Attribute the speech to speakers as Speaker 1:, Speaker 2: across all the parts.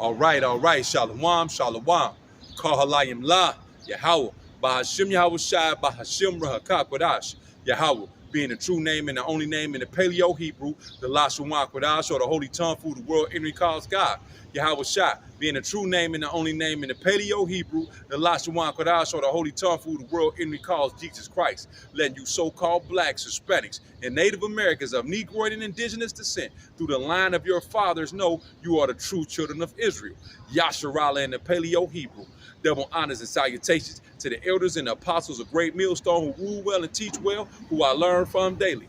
Speaker 1: All right. Shalom, shalom. Kahalayim la, Yahweh. Bahashim Yahweh Shai, Bahashim Rahaka Kodash. Yahweh, being the true name and the only name in the Paleo Hebrew, the Lashon Kodash, or the holy tongue for the world entry calls God. Yahweh Shai, being the true name and the only name in the Paleo Hebrew, the Lashon Kodash, or the holy tongue for the world entry calls Jesus Christ. Letting you so-called blacks, Hispanics, and Native Americans of Negroid and indigenous descent through the line of your fathers know you are the true children of Israel. Yasharallah in the Paleo Hebrew. Double honors and salutations to the elders and the apostles of Great Millstone who rule well and teach well, who I learn from daily.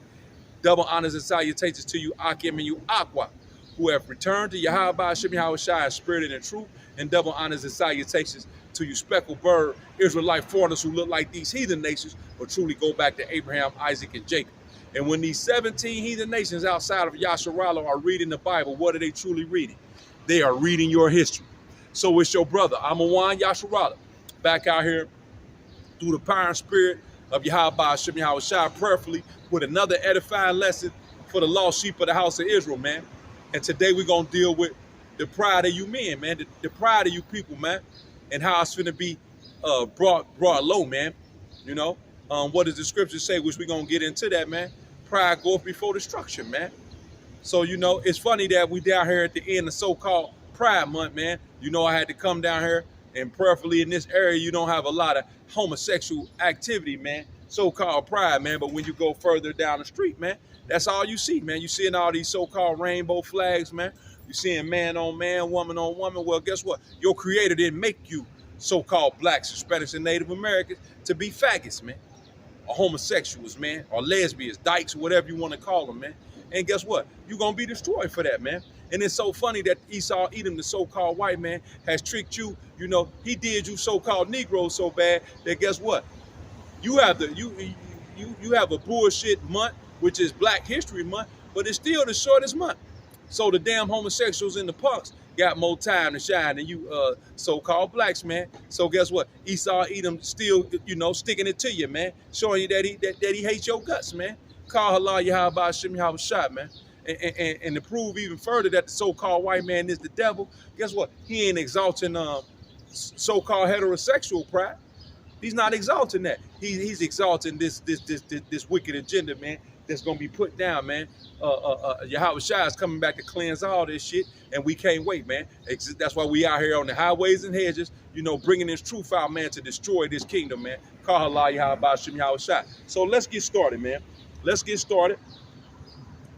Speaker 1: Double honors and salutations to you, Akim and you, Aqua, who have returned to Yahweh Hashem Yahweh Shai in spirit and in truth. And double honors and salutations to you, speckled bird, Israelite foreigners who look like these heathen nations, but truly go back to Abraham, Isaac, and Jacob. And when these 17 heathen nations outside of Yasharallah are reading the Bible, what are they truly reading? They are reading your history. So it's your brother, Amawan Yasharallah, back out here through the power and spirit of Yahweh Hashem Yahweh Shai, prayerfully with another edifying lesson for the lost sheep of the house of Israel, man. And today we're going to deal with the pride of you men, man, the pride of you people, man, and how it's finna be brought low, man. You know, what does the scripture say, which we're going to get into that, man. Pride goeth before destruction, man. So, you know, it's funny that we down here at the end of so-called Pride Month, man. You know, I had to come down here and prayerfully in this area, you don't have a lot of homosexual activity, man. So-called pride, man. But when you go further down the street, man, that's all you see, man. You seeing all these so-called rainbow flags, man. You seeing man on man, woman on woman. Well, guess what? Your creator didn't make you so-called blacks, Hispanics, and Native Americans to be faggots, man. Or homosexuals, man. Or lesbians, dykes, whatever you want to call them, man. And guess what? You're going to be destroyed for that, man. And it's so funny that Esau Edom, the so-called white man, has tricked you. You know, he did you so-called Negroes so bad that guess what? You have you have a bullshit month, which is Black History Month, but it's still the shortest month. So the damn homosexuals and the punks got more time to shine than you so-called blacks, man. So guess what? Esau Edom still, you know, sticking it to you, man. Showing you that he hates your guts, man. Call halal Yahweh Hashem Yahweh Shai, man. And to prove even further that the so-called white man is the devil, guess what? He ain't exalting so-called heterosexual pride. He's not exalting that. He's exalting this wicked agenda, man, that's gonna be put down, man. Yahweh Shai is coming back to cleanse all this shit, and we can't wait, man. That's why we out here on the highways and hedges, you know, bringing this truth out, man, to destroy this kingdom, man. Call halal Yahweh Hashem Yahweh Shai. So let's get started, man. Let's get started.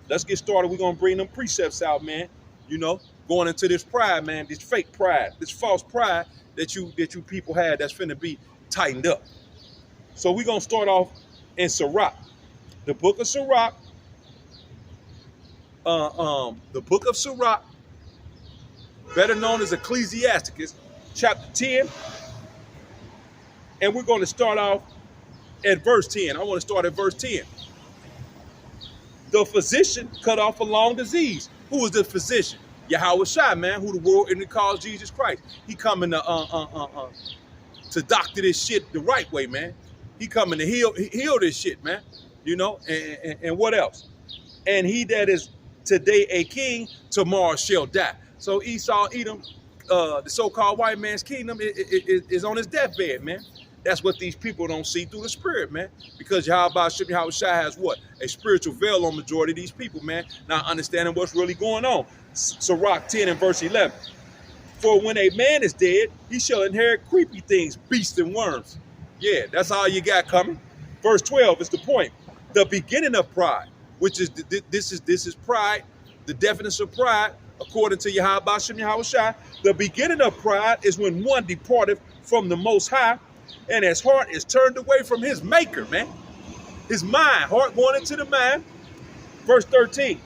Speaker 1: We're going to bring them precepts out, man. You know, going into this pride, man, this fake pride, this false pride that you people had that's finna be tightened up. So we're going to start off in Sirach. The book of Sirach. The book of Sirach, better known as Ecclesiasticus, chapter 10. And we're going to start off at verse 10. I want to start at verse 10. The physician cut off a long disease. Who is the physician? Yahweh Shai, man, who the world entry calls Jesus Christ. He coming to doctor this shit the right way, man. He coming to heal this shit, man. You know, and what else? And he that is today a king, tomorrow shall die. So Esau Edom, the so-called white man's kingdom, is on his deathbed, man. That's what these people don't see through the spirit, man. Because Yahweh Hashem Yahweh Shai has what? A spiritual veil on majority of these people, man. Not understanding what's really going on. Sirach 10 and verse 11. For when a man is dead, he shall inherit creepy things, beasts and worms. Yeah, that's all you got coming. Verse 12 is the point. The beginning of pride, which is this is pride, the definition of pride, according to Yahweh Hashem Yahweh Shai. The beginning of pride is when one departed from the Most High, and his heart is turned away from his maker, man. His mind, heart going into the mind. Verse 13.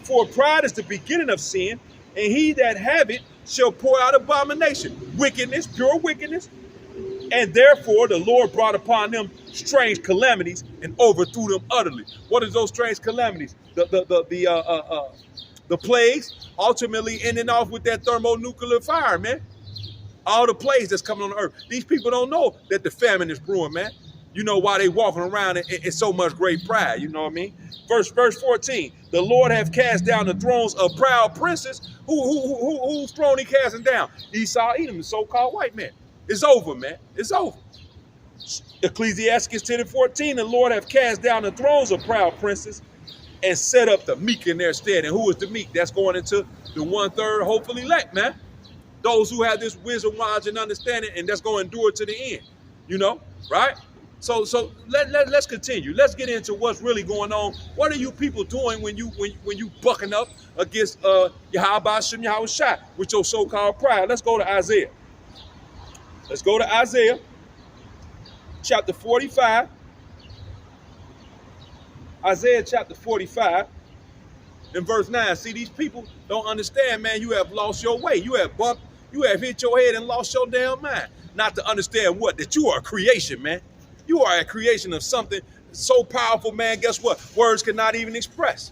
Speaker 1: For pride is the beginning of sin, and he that have it shall pour out abomination, wickedness, pure wickedness. And therefore the Lord brought upon them strange calamities and overthrew them utterly. What are those strange calamities? The plagues, ultimately ending off with that thermonuclear fire, man. All the plagues that's coming on the earth. These people don't know that the famine is brewing, man. You know, why they walking around in so much great pride. You know what I mean? Verse 14. The Lord have cast down the thrones of proud princes. Whose throne he casting down? Esau, Edom, the so-called white man. It's over, man. It's over. Ecclesiastes 10:14. The Lord have cast down the thrones of proud princes and set up the meek in their stead. And who is the meek? That's going into the 1/3, hopefully elect, man. Those who have this wisdom, knowledge, and understanding, and that's going to endure to the end. You know, right? So let's continue. Let's get into what's really going on. What are you people doing when you bucking up against Yahweh Shem Yahweh Shai with your so-called pride? Let's go to Isaiah. Let's go to Isaiah chapter 45. Isaiah chapter 45 and verse 9. See, these people don't understand, man. You have lost your way. You have hit your head and lost your damn mind. Not to understand what? That you are a creation, man. You are a creation of something so powerful, man. Guess what? Words cannot even express.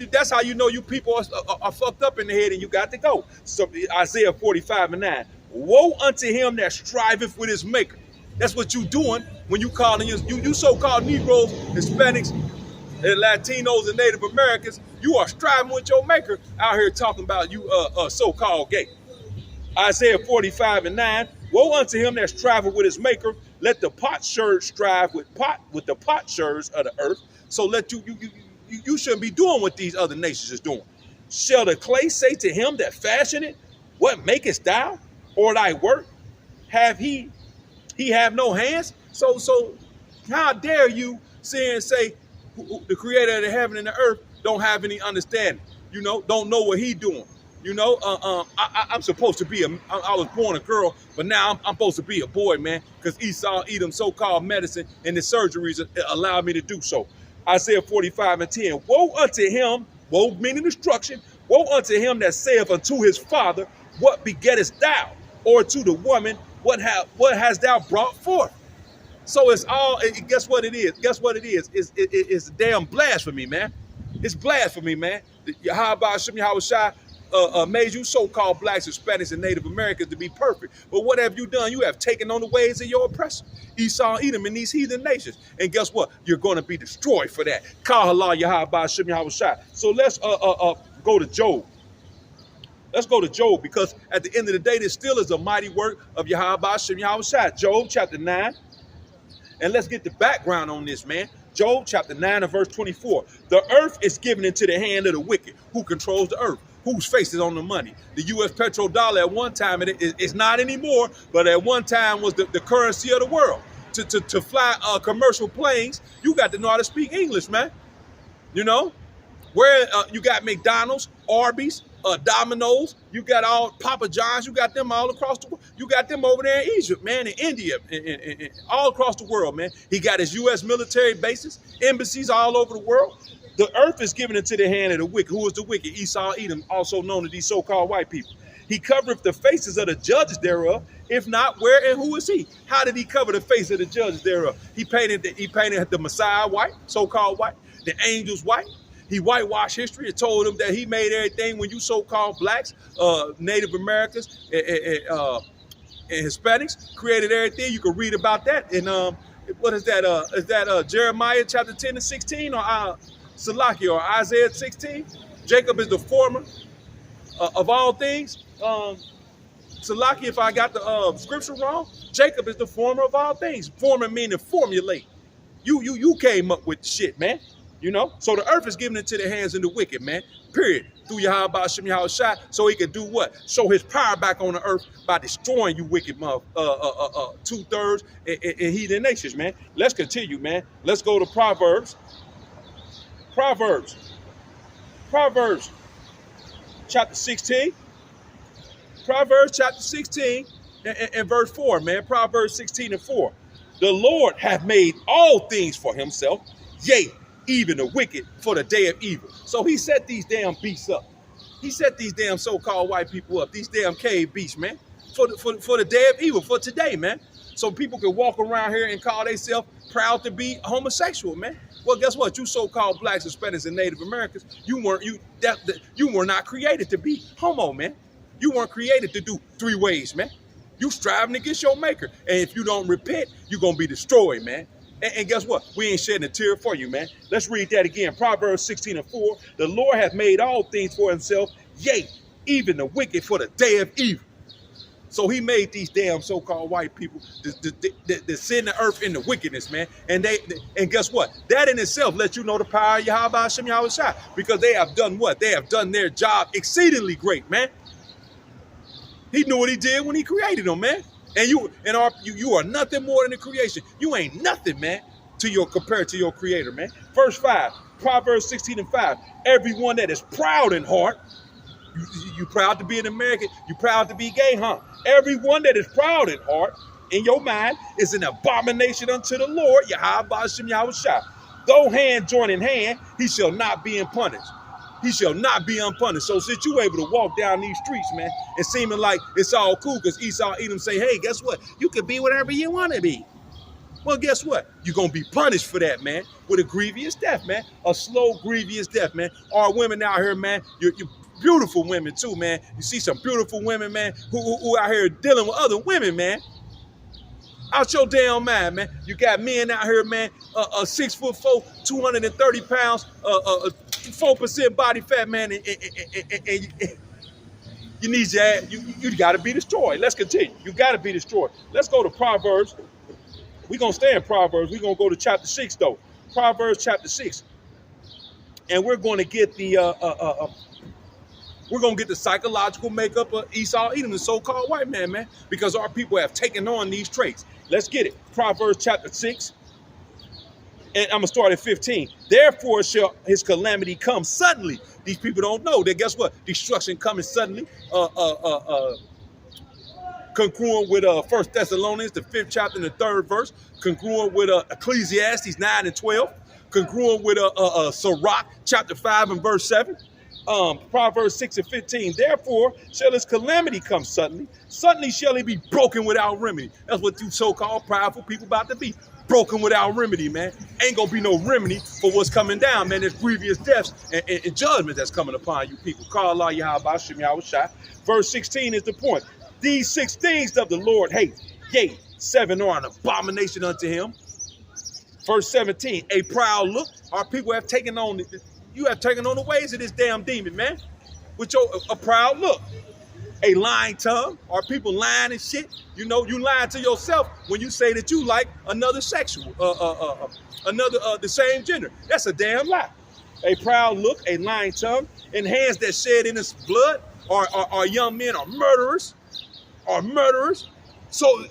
Speaker 1: That's how you know you people are fucked up in the head and you got to go. So Isaiah 45:9. Woe unto him that striveth with his maker. That's what you doing when you calling you so-called Negroes, Hispanics, and Latinos and Native Americans. You are striving with your maker out here talking about you so-called gay. Isaiah 45:9. Woe unto him that striveth with his maker. Let the potsherds strive with the potsherds of the earth. So let you shouldn't be doing what these other nations is doing. Shall the clay say to him that fashioned it, what makest thou? Or thy work? He have no hands? So how dare you say the creator of the heaven and the earth don't have any understanding, you know, don't know what he doing. You know, I'm supposed to be I was born a girl, but now I'm supposed to be a boy, man, because Esau, Edom, so-called medicine and the surgeries allow me to do so. Isaiah 45:10. Woe unto him, woe meaning destruction, woe unto him that saith unto his father, what begettest thou? Or to the woman, what hast thou brought forth? So it's all, guess what it is? Guess what it is? It's damn blasphemy, man. It's blasphemy, man. Yahweh Shem Yahweh Shai made you so-called blacks, Hispanics, and Native Americans to be perfect. But what have you done? You have taken on the ways of your oppressor, Esau, Edom, and these heathen nations. And guess what? You're going to be destroyed for that. Kahala Yahweh Shem Yahweh Shai. So let's go to Job. Let's go to Job, because at the end of the day, this still is a mighty work of Yahweh Shem Yahweh Shai. Job chapter 9. And let's get the background on this, man. Job chapter 9 and verse 24. The earth is given into the hand of the wicked. Who controls the earth? Whose face is on the money? The U.S. petrodollar at one time, it's not anymore, but at one time was the currency of the world. To fly commercial planes, you got to know how to speak English, man. You know? Where you got McDonald's, Arby's, Domino's, you got all Papa John's, you got them all across the world. You got them over there in Egypt, man, in India, and all across the world, man. He got his U.S. military bases, embassies all over the world. The earth is given into the hand of the wicked. Who is the wicked? Esau, Edom, also known as these so-called white people. He covereth the faces of the judges thereof. If not, where and who is he? How did he cover the face of the judges thereof? He painted the Messiah white, so-called white, the angels white. He whitewashed history and told them that he made everything when you so-called blacks, Native Americans, and Hispanics created everything. You can read about that. And what is that? Is that Jeremiah chapter 10 and 16 or Salakia or Isaiah 16? Jacob is the former of all things. Salakia, if I got the scripture wrong, Jacob is the former of all things. Former meaning formulate. You came up with shit, man. You know, so the earth is given into the hands of the wicked, man, period, through Yahweh Shem Yahweh Shai, so he can do what? Show his power back on the earth by destroying you wicked 2/3 in heathen nations, man. Let's continue, man. Let's go to Proverbs chapter 16. Proverbs chapter 16 and verse 4, man. Proverbs 16 and 4. The Lord hath made all things for himself, yea, even the wicked for the day of evil. So he set these damn beasts up. He set these damn so-called white people up, these damn cave beasts, man, for the day of evil, for today, man. So people can walk around here and call themselves proud to be homosexual, man. Well, guess what? You so-called blacks, Hispanics, and Native Americans, you were not created to be homo, man. You weren't created to do 3 ways, man. You striving against your maker. And if you don't repent, you're going to be destroyed, man. And guess what? We ain't shedding a tear for you, man. Let's read that again. Proverbs 16:4. The Lord hath made all things for himself, yea, even the wicked for the day of evil. So he made these damn so-called white people that send the earth into wickedness, man. And guess what? That in itself lets you know the power of Yahweh Hashem Yahweh Shai, because they have done what? They have done their job exceedingly great, man. He knew what he did when he created them, man. And you are nothing more than a creation. You ain't nothing, man, compared to your creator, man. Verse 5, Proverbs 16:5. Everyone that is proud in heart, you proud to be an American, you proud to be gay, huh? Everyone that is proud in heart, in your mind, is an abomination unto the Lord, Yahweh Hashem Yahweh Shai. Though hand join in hand, he shall not be unpunished. He shall not be unpunished. So since you able to walk down these streets, man, and seeming like it's all cool because Esau, Edom say, hey, guess what? You can be whatever you want to be. Well, guess what? You're going to be punished for that, man, with a grievous death, man. A slow, grievous death, man. Our women out here, man, you're beautiful women too, man. You see some beautiful women, man, who out here dealing with other women, man. Out your damn mind, man. You got men out here, man, 6'4", 230 pounds, 4% body fat, man, and you need your ass, you got to be destroyed. Let's continue. You got to be destroyed. Let's go to Proverbs. We're going to stay in Proverbs. We're going to go to chapter 6, though. Proverbs chapter 6. And we're going to get the psychological makeup of Esau, Edom, the so-called white man, because our people have taken on these traits. Let's get it. Proverbs chapter 6. And I'm going to start at 15. Therefore shall his calamity come suddenly. These people don't know that, guess what? Destruction coming suddenly. Congruent with 1 Thessalonians, the 5th chapter and the 3rd verse. Congruent with Ecclesiastes 9 and 12. Congruent with Sirach chapter 5 and verse 7. Proverbs 6 and 15. Therefore shall his calamity come suddenly. Suddenly shall he be broken without remedy. That's what you so-called prideful people about to be. Broken without remedy, man. Ain't gonna be no remedy for what's coming down, man. There's grievous deaths and judgment that's coming upon you people. Call Allah Yahweh Hashem Yahweh Shai. Verse 16 is the point. These 6 things of the Lord hate. Yea, 7 are an abomination unto him. Verse 17, a proud look. Our people have taken on you have taken on the ways of this damn demon, man. With a proud look. A lying tongue. Are people lying and shit? You know, you lying to yourself when you say that you like another sexual, the same gender. That's a damn lie. A proud look, a lying tongue, and hands that shed innocent blood. Our young men are murderers. So,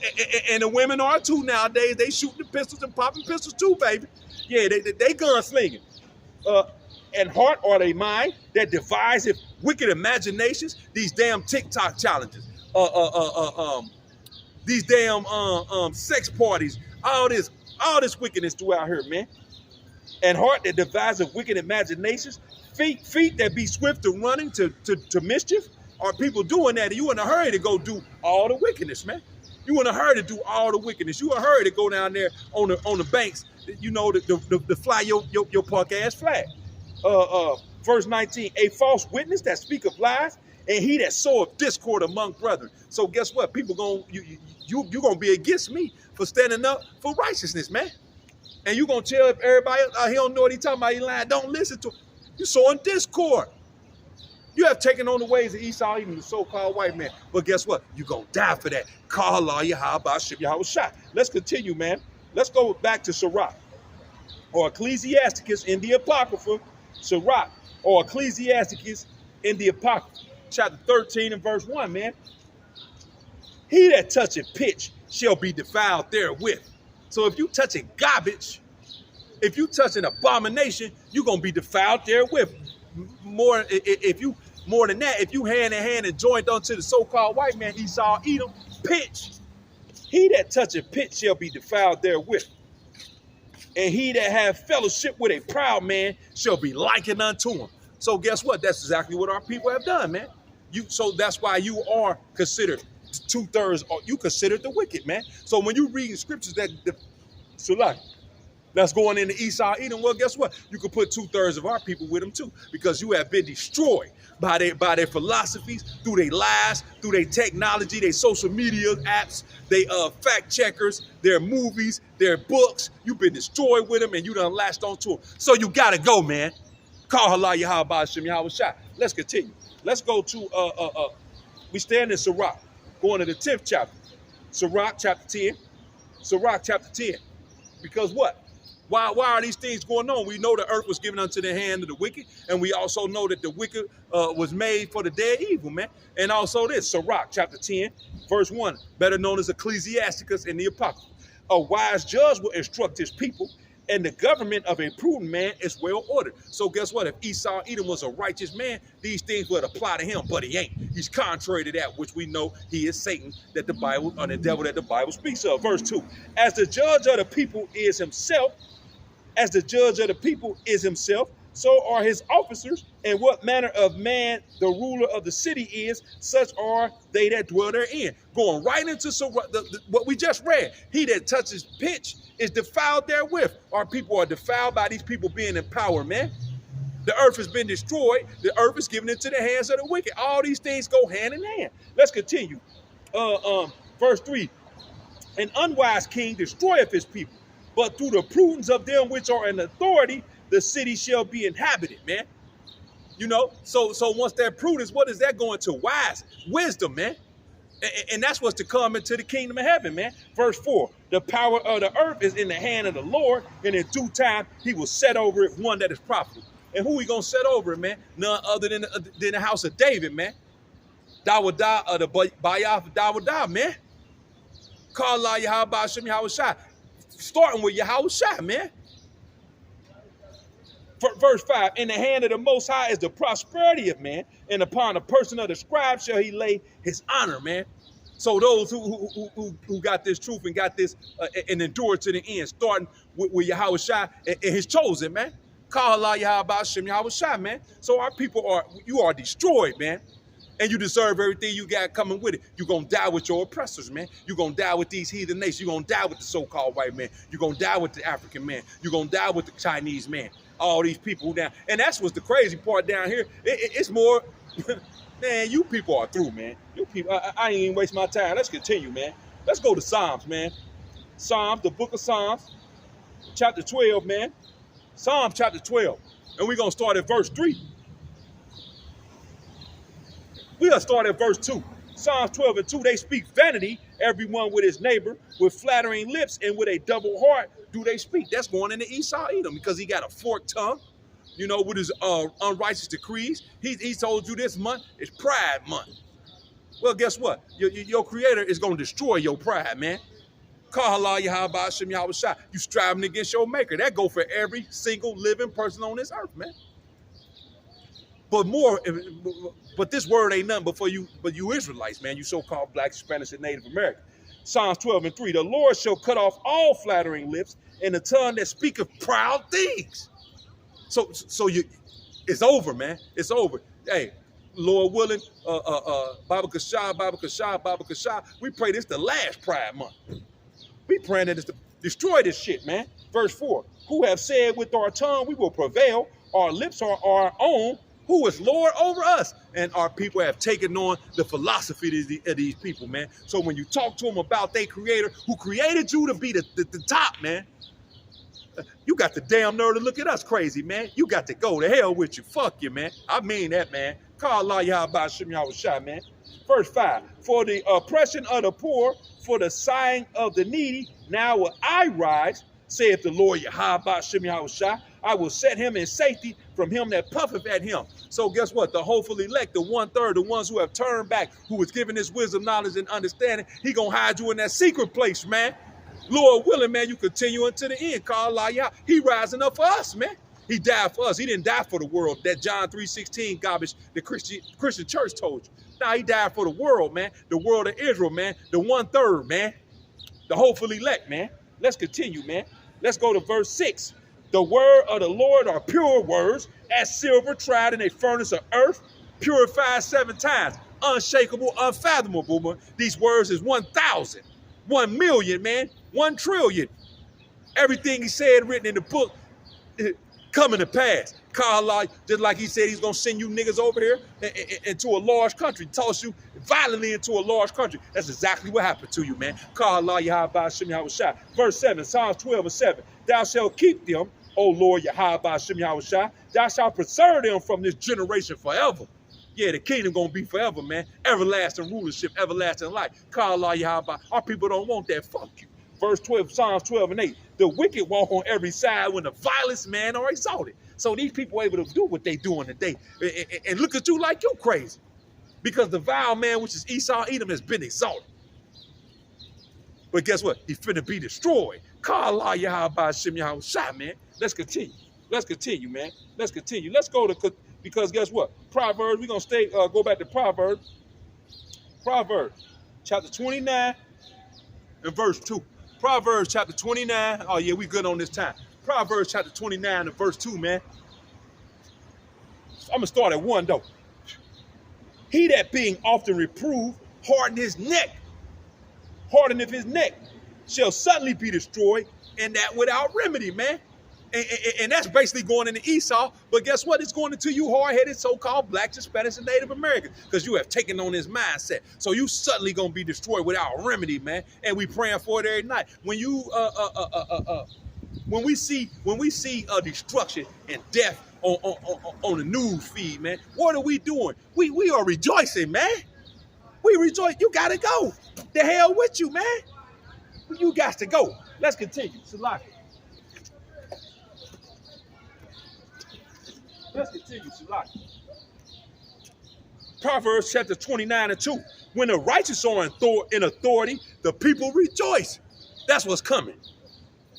Speaker 1: and the women are too nowadays. They shooting the pistols and popping pistols too, baby. Yeah, they gunslinging. And heart are they mind that deviseth wicked imaginations. These damn TikTok challenges, these damn sex parties, all this wickedness throughout here, man. And heart that deviseth wicked imaginations. Feet that be swift to running to mischief. Are people doing that? You in a hurry to go do all the wickedness, man. You in a hurry to do all the wickedness. You in a hurry to go down there on the banks, you know, to fly your punk ass flag. Verse 19, a false witness that speaketh lies, and he that soweth discord among brethren. So guess what? People you gonna be against me for standing up for righteousness, man. And you gonna tell everybody he don't know what he talking about, he lying. Don't listen to him. You sowing discord. You have taken on the ways of Esau, even the so-called white man. But guess what? You're going to die for that. Call Allah Yahweh Hashem Yahweh Shai. Let's continue, man. Let's go back to Sirach, or Ecclesiasticus in the Apocrypha. Sirach, or Ecclesiasticus in the Apocrypha. Chapter 13 and verse 1, man. He that toucheth pitch shall be defiled therewith. So if you touching garbage, if you touching abomination, you're going to be defiled therewith. More than that, if you hand in hand and joined unto the so-called white man, Esau, Edom, pitch. He that toucheth pitch shall be defiled therewith. And he that hath fellowship with a proud man shall be likened unto him. So guess what? That's exactly what our people have done, man. So that's why you are considered 2/3, or you considered the wicked, man. So when you read scriptures that That's going into Esau, Edom. Well, guess what? You could put 2/3 of our people with them too, because you have been destroyed by their philosophies, through their lies, through their technology, their social media apps, they fact checkers, their movies, their books. You've been destroyed with them, and you done latched onto them. So you gotta go, man. Call Allah Yahweh Hashem Yahweh Shai. Let's continue. Let's go to we stand in Sirach, going to the 10th chapter. Sirach chapter 10. Sirach chapter 10. Because what? Why are these things going on? We know the earth was given unto the hand of the wicked, and we also know that the wicked was made for the dead evil, man. And also this, Sirach chapter 10, verse 1, better known as Ecclesiasticus in the Apocrypha. A wise judge will instruct his people, and the government of a prudent man is well ordered. So guess what? If Esau Edom was a righteous man, these things would apply to him, but he ain't. He's contrary to that, which we know he is Satan, that the Bible, or the devil that the Bible speaks of. Verse 2, as the judge of the people is himself, as the judge of the people is himself, so are his officers, and what manner of man the ruler of the city is, such are they that dwell therein. Going right into what we just read. He that touches pitch is defiled therewith. Our people are defiled by these people being in power, man. The earth has been destroyed. The earth is given into the hands of the wicked. All these things go hand in hand. Let's continue. Verse 3, an unwise king destroyeth his people, but through the prudence of them which are in authority, the city shall be inhabited, man. You know, so once that prudence, what is that going to? Wise, wisdom, man. And that's what's to come into the kingdom of heaven, man. Verse 4, the power of the earth is in the hand of the Lord, and in due time he will set over it one that is profitable. And who he gonna set over it, man? None other than the house of David, man. Dawadah, the Bayah of Dawadah, man. Call Allah Yahweh Hashem Yahweh Shai. Starting with Yahweh Shai, man. Verse 5, in the hand of the Most High is the prosperity of man, and upon the person of the scribe shall he lay his honor, man. So those who got this truth and got this and endured to the end, starting with Yahweh Shai and his chosen, man. Call Allah Yahweh Hashem Yahweh Shai, man. So our people you are destroyed, man. And you deserve everything you got coming with it. You're going to die with your oppressors, man. You're going to die with these heathen nations. You're going to die with the so-called white man. You're going to die with the African man. You're going to die with the Chinese man. All these people down. And that's what's the crazy part down here. It's more, man, you people are through, man. You people, I ain't even waste my time. Let's continue, man. Let's go to Psalms, man. Psalms, the book of Psalms, chapter 12, man. Psalms chapter 12. And we're going to start at verse 3. We'll start at verse 2. Psalms 12 and 2, they speak vanity, everyone with his neighbor, with flattering lips and with a double heart do they speak. That's going into Esau Edom because he got a forked tongue, you know, with his unrighteous decrees. He told you this month is Pride Month. Well, guess what? Your creator is going to destroy your pride, man. Call Allah Yahweh Hashem Yahweh Shai. You striving against your maker. That go for every single living person on this earth, man. But this word ain't nothing but you Israelites, man, you so-called Black, Spanish, and Native American. Psalms 12 and 3, the Lord shall cut off all flattering lips and the tongue that speaketh proud things. So it's over, man. It's over. Hey, Lord willing, Baba Kashah, we pray this the last Pride Month. We praying that it's to destroy this shit, man. Verse 4, who have said with our tongue we will prevail, our lips are our own, who is Lord over us? And our people have taken on the philosophy of these people, man. So when you talk to them about their creator, who created you to be the top, man, you got the damn nerve to look at us crazy, man. You got to go to hell with you. Fuck you, man. I mean that, man. Call Allah Yahweh Hashem Yahweh Shai, man. Verse 5, for the oppression of the poor, for the sighing of the needy, now will I rise, saith the Lord Yahweh Hashem Yahweh Shai. I will set him in safety from him that puffeth at him. So guess what? The hopeful elect, the 1/3, the ones who have turned back, who was given this wisdom, knowledge, and understanding, he gonna hide you in that secret place, man. Lord willing, man, you continue until the end. Call Allah Yah. He rising up for us, man. He died for us. He didn't die for the world. That John 3:16 garbage the Christian church told you. Nah, he died for the world, man. The world of Israel, man. The 1/3, man. The hopeful elect, man. Let's continue, man. Let's go to verse 6. The word of the Lord are pure words, as silver tried in a furnace of earth, purified 7 times, unshakable, unfathomable. These words is 1,000, 1,000,000, man, 1,000,000,000. Everything he said written in the book coming to pass. Carl, just like he said he's going to send you niggas over here into a large country, toss you violently into a large country. That's exactly what happened to you, man. Carl, Yahweh Shem Yahweh Shai. Verse 7, Psalms 12:7. Thou shalt keep them, O Lord Yahweh Shem Yahweh Shai. Thou shalt preserve them from this generation forever. Yeah, the kingdom gonna be forever, man. Everlasting rulership, everlasting life. Carl, Yahweh. Our people don't want that. Fuck you. Verse 12, Psalms 12:8. The wicked walk on every side when the vilest man are exalted. So these people are able to do what they doing today and look at you like you crazy. Because the vile man, which is Esau, Edom, has been exalted. But guess what? He's finna be destroyed. Kala Yahweh Shem Yahweh Shai, man. Let's continue. Let's continue, man. Let's continue. Let's go to, because guess what? Proverbs, we're going to go back to Proverbs. Proverbs, chapter 29 and verse 2. Proverbs chapter 29. Oh, yeah, we good on this time. Proverbs chapter 29 and verse 2, man. I'm going to start at 1, though. He that being often reproved, hardeneth his neck, shall suddenly be destroyed, and that without remedy, man. And that's basically going into Esau. But guess what? It's going into you hard-headed so-called blacks, Hispanics, and Native Americans, because you have taken on this mindset. So you suddenly going to be destroyed without remedy, man. And we praying for it every night. When you when we see destruction and death on the news feed, man, what are we doing? We are rejoicing, man. We rejoice. You got to go. The hell with you, man. You got to go. Let's continue. Salaki. Let's continue, Salaki. Proverbs chapter 29 and 2. When the righteous are in authority, the people rejoice. That's what's coming.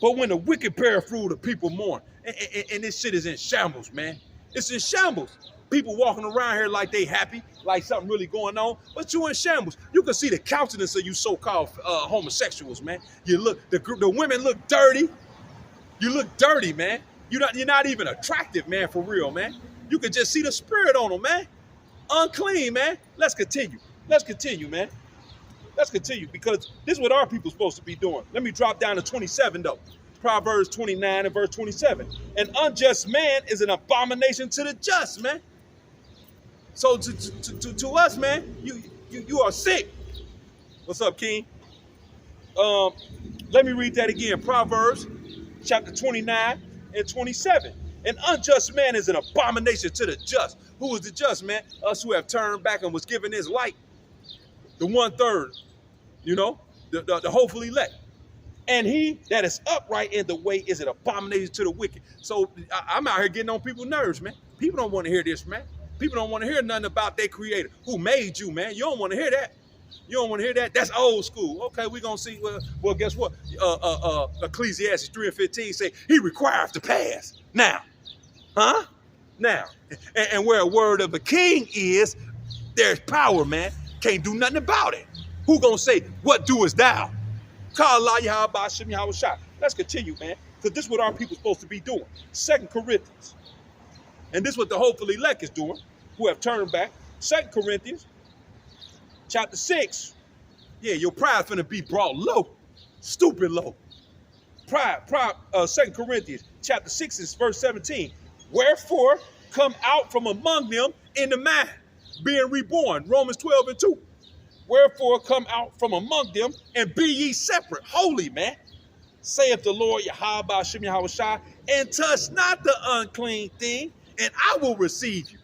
Speaker 1: But when the wicked bear fruit, the people mourn. And this shit is in shambles, man. It's in shambles. People walking around here like they happy, like something really going on, but you in shambles. You can see the countenance of you so-called homosexuals, man. The women look dirty. You look dirty, man. You're not even attractive, man, for real, man. You can just see the spirit on them, man. Unclean, man. Let's continue. Let's continue, man. Let's continue, because this is what our people supposed to be doing. Let me drop down to 27, though. Proverbs 29 and verse 27. An unjust man is an abomination to the just, man. So to us, man, you are sick. What's up, King? Let me read that again. Proverbs chapter 29 and 27. An unjust man is an abomination to the just. Who is the just, man? Us who have turned back and was given his light. The 1/3, the hopeful elect. And he that is upright in the way is an abomination to the wicked. So I'm out here getting on people's nerves, man. People don't want to hear this, man. People don't want to hear nothing about their creator who made you, man. You don't want to hear that. You don't want to hear that. That's old school. Okay, we're going to see. Well, guess what? Ecclesiastes 3 and 15 say he requires to pass. Now. Huh? Now. And where a word of a king is, there's power, man. Can't do nothing about it. Who going to say, what doest thou? Let's continue, man. Because this is what our people supposed to be doing. 2 Corinthians. And this is what the hopeful elect is doing, who have turned back. 2 Corinthians, chapter 6. Yeah, your pride finna be brought low. Stupid low. 2 Corinthians, chapter 6 is verse 17. Wherefore, come out from among them in the mind, being reborn. Romans 12 and 2. Wherefore, come out from among them and be ye separate. Holy, man. Saith the Lord, Yahweh Shem Yahweh Shai, and touch not the unclean thing, and I will receive you.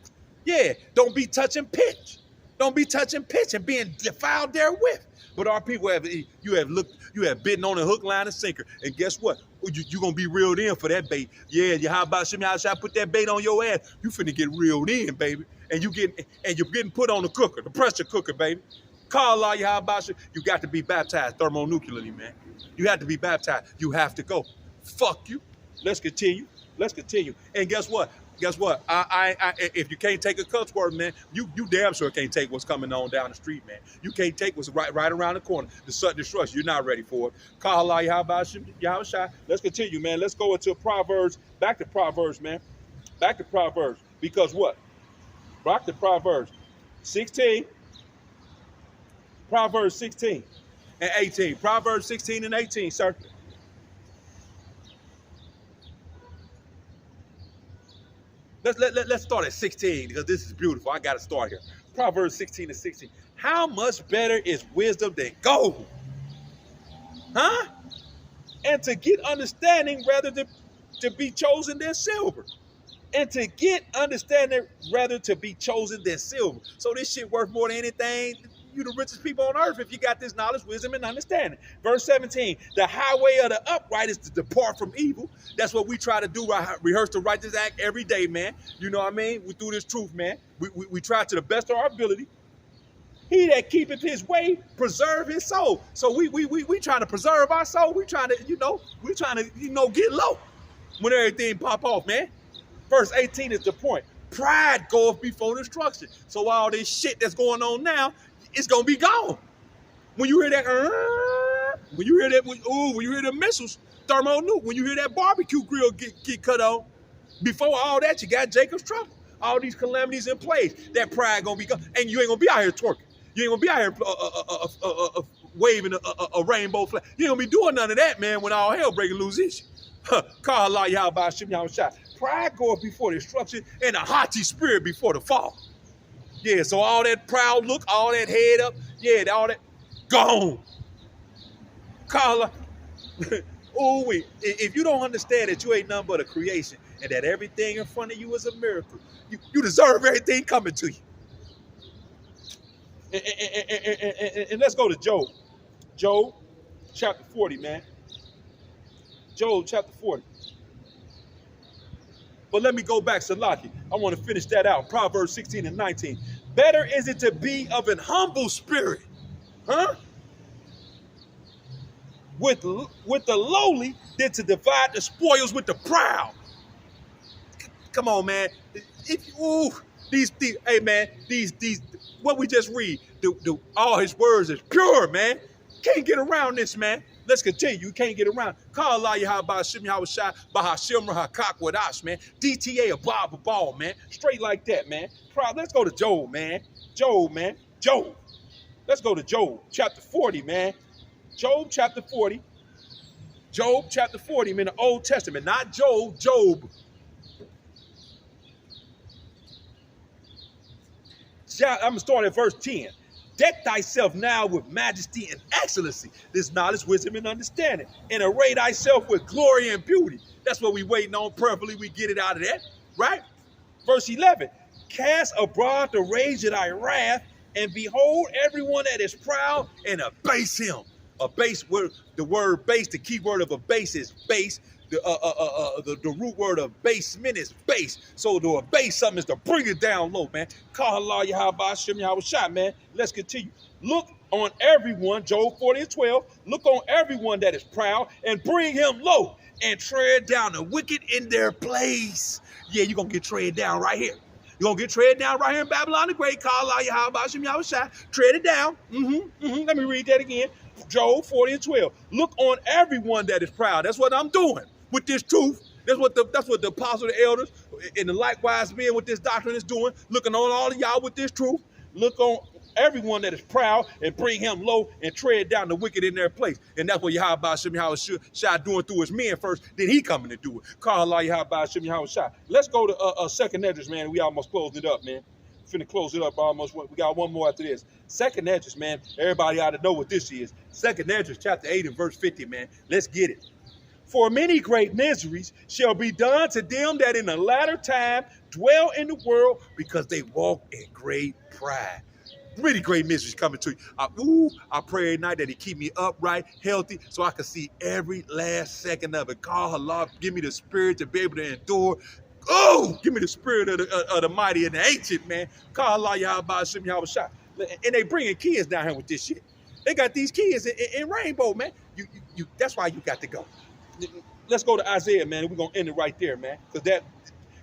Speaker 1: Yeah, don't be touching pitch. Don't be touching pitch and being defiled therewith. But our people have bitten on a hook, line, and sinker. And guess what? You're going to be reeled in for that bait. Yeah, Yahweh Shem Yahweh Shai put that bait on your ass. You finna get reeled in, baby. And you're getting put on the cooker, the pressure cooker, baby. Call Allah Yahweh Shem. You got to be baptized thermonuclearly, man. You have to be baptized. You have to go. Fuck you. Let's continue. Let's continue. And guess what? Guess what? If you can't take a cuss word, man, you damn sure can't take what's coming on down the street, man. You can't take what's right around the corner. The sudden destruction. You're not ready for it. Call Allah Yahweh Shai. Let's continue, man. Let's go into Proverbs. Back to Proverbs, man. Back to Proverbs. Because what? Back to Proverbs 16. Proverbs 16 and 18. Proverbs 16 and 18, sir. Let's start at 16 because this is beautiful. I got to start here. Proverbs 16 and 16. How much better is wisdom than gold? Huh? And to get understanding rather than to be chosen than silver. And to get understanding rather to be chosen than silver. So this shit worth more than anything. You the richest people on earth if you got this knowledge, wisdom, and understanding. Verse 17, the highway of the upright is to depart from evil. That's what we try to do. Rehearse the righteous act every day, man. You know what I mean? We do this truth, man. We try to the best of our ability. He that keepeth his way, preserve his soul. So we trying to preserve our soul. We trying to, get low when everything pop off, man. Verse 18 is the point. Pride goeth before destruction. So all this shit that's going on now, it's gonna be gone. When you hear that, when you hear the missiles, thermonuke, when you hear that barbecue grill get cut on, before all that, you got Jacob's trouble. All these calamities in place. That pride gonna be gone, and you ain't gonna be out here twerking. You ain't gonna be out here waving a rainbow flag. You ain't gonna be doing none of that, man. When all hell breaking loose is you. Call Yahweh by Hashem Yahweh Shai. Pride goeth before destruction, and a haughty spirit before the fall. Yeah, so all that proud look, all that head up, yeah, all that gone. Carla, if you don't understand that you ain't nothing but a creation and that everything in front of you is a miracle, you deserve everything coming to you. And let's go to Job. Job chapter 40, man. Job chapter 40. But let me go back, Salaki. I want to finish that out. Proverbs 16 and 19. Better is it to be of an humble spirit, huh? With the lowly than to divide the spoils with the proud. Come on, man. These what we just read, all his words is pure, man. Can't get around this, man. Let's continue. You can't get around. Call Allah Yahweh Hashem Yahweh Shai Bahashim Rahakak Wadash, man. DTA a Bob ball, man. Straight like that, man. Let's go to Job, man. Job, man. Job. Let's go to Job chapter 40, man. Job chapter 40. Job chapter 40, man. The Old Testament, not Job. Job. I'm going to start at verse 10. Deck thyself now with majesty and excellency, this knowledge, wisdom, and understanding, and array thyself with glory and beauty. That's what we waiting on. Prayerfully, we get it out of that, right? Verse 11, cast abroad the rage of thy wrath, and behold everyone that is proud, and abase him. Abase, the word base, the key word of abase is base. The root word of basement is base. So to abase something is to bring it down low, man. Call Allah Yahweh Hashem Yahweh Shai, man. Let's continue. Look on everyone, Job 40 and 12. Look on everyone that is proud and bring him low and tread down the wicked in their place. Yeah, you're going to get tread down right here. You're going to get tread down right here in Babylon the Great. Call Allah Yahweh Hashem Yahweh Shai. Tread it down. Let me read that again. Job 40 and 12. Look on everyone that is proud. That's what I'm doing. With this truth, that's what the apostles, the elders, and the likewise men with this doctrine is doing. Looking on all of y'all with this truth. Look on everyone that is proud and bring him low and tread down the wicked in their place. And that's what Yahweh Hashem Yahweh Shai doing through his men first. Then he coming to do it. Call Allah Yahweh Hashem Yahweh Shai. Let's go to Second Esdras, man. We almost closed it up, man. Finna close it up almost. We got one more after this. Second Esdras, man. Everybody ought to know what this is. Second Esdras chapter 8 and verse 50, man. Let's get it. For many great miseries shall be done to them that in the latter time dwell in the world, because they walk in great pride. Really great miseries coming to you. I pray every night that he keep me upright, healthy, so I can see every last second of it. God, Allah, give me the spirit to be able to endure. Oh, give me the spirit of the mighty and the ancient, man. God, Allah, Yahweh, Hashem, Yahweh Shai. And they bringing kids down here with this shit. They got these kids in Rainbow, man. That's why you got to go. Let's go to Isaiah, man. We're going to end it right there, man. Because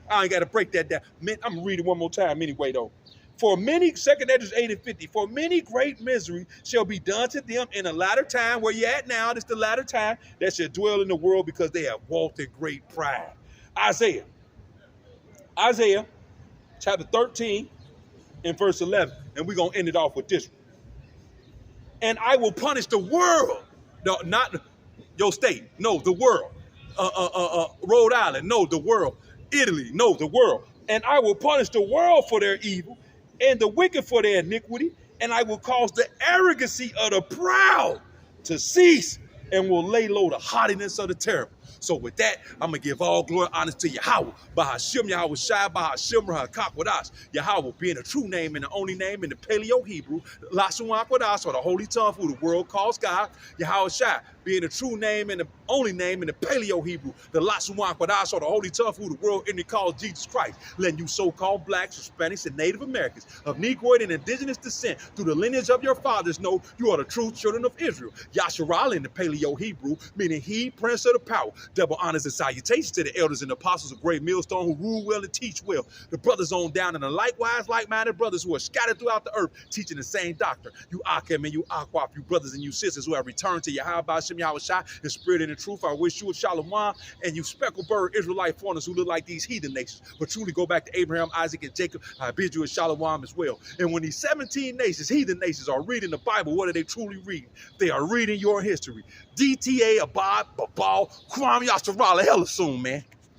Speaker 1: I ain't got to break that down. Man, I'm going to read it one more time anyway, though. For many, Second Esdras 8 and 50, for many great misery shall be done to them in the latter time, where you're at now, this the latter time, that shall dwell in the world, because they have walked in great pride. Isaiah chapter 13 and verse 11. And we're going to end it off with this one. And I will punish the world. No, not your state, no, the world. Rhode Island, no, the world. Italy, no, the world. And I will punish the world for their evil and the wicked for their iniquity. And I will cause the arrogancy of the proud to cease and will lay low the haughtiness of the terrible. So with that, I'm going to give all glory and honor to Yahweh. Bahashim Yahweh Shai, Bahashim Rahakakwadash. Yahweh being a true name and the only name in the Paleo-Hebrew. Lasuakwadash, or the holy tongue who the world calls God. Yahweh Shai being a true name and the only name in the Paleo-Hebrew. The Lasuakwadash, or the holy tongue who the world only calls Jesus Christ. Letting you so-called blacks, Hispanics, and Native Americans of Negroid and indigenous descent through the lineage of your fathers know you are the true children of Israel. Yasharal in the Paleo-Hebrew, meaning he, prince of the power. Double honors and salutations to the elders and apostles of Great Millstone who rule well and teach well. The brothers on down and the likewise like-minded brothers who are scattered throughout the earth teaching the same doctrine. You Akim and you Akwaf, you brothers and you sisters who have returned to Yahweh Ba'Shem Yahweh Shai in spirit and in truth. I wish you a shalom, and you speckled bird Israelite foreigners who look like these heathen nations, but truly go back to Abraham, Isaac, and Jacob. I bid you a shalom as well. And when these 17 nations, heathen nations, are reading the Bible, what are they truly reading? They are reading your history. DTA, Abad, Babal, Kwame Yasharala, hella soon, man.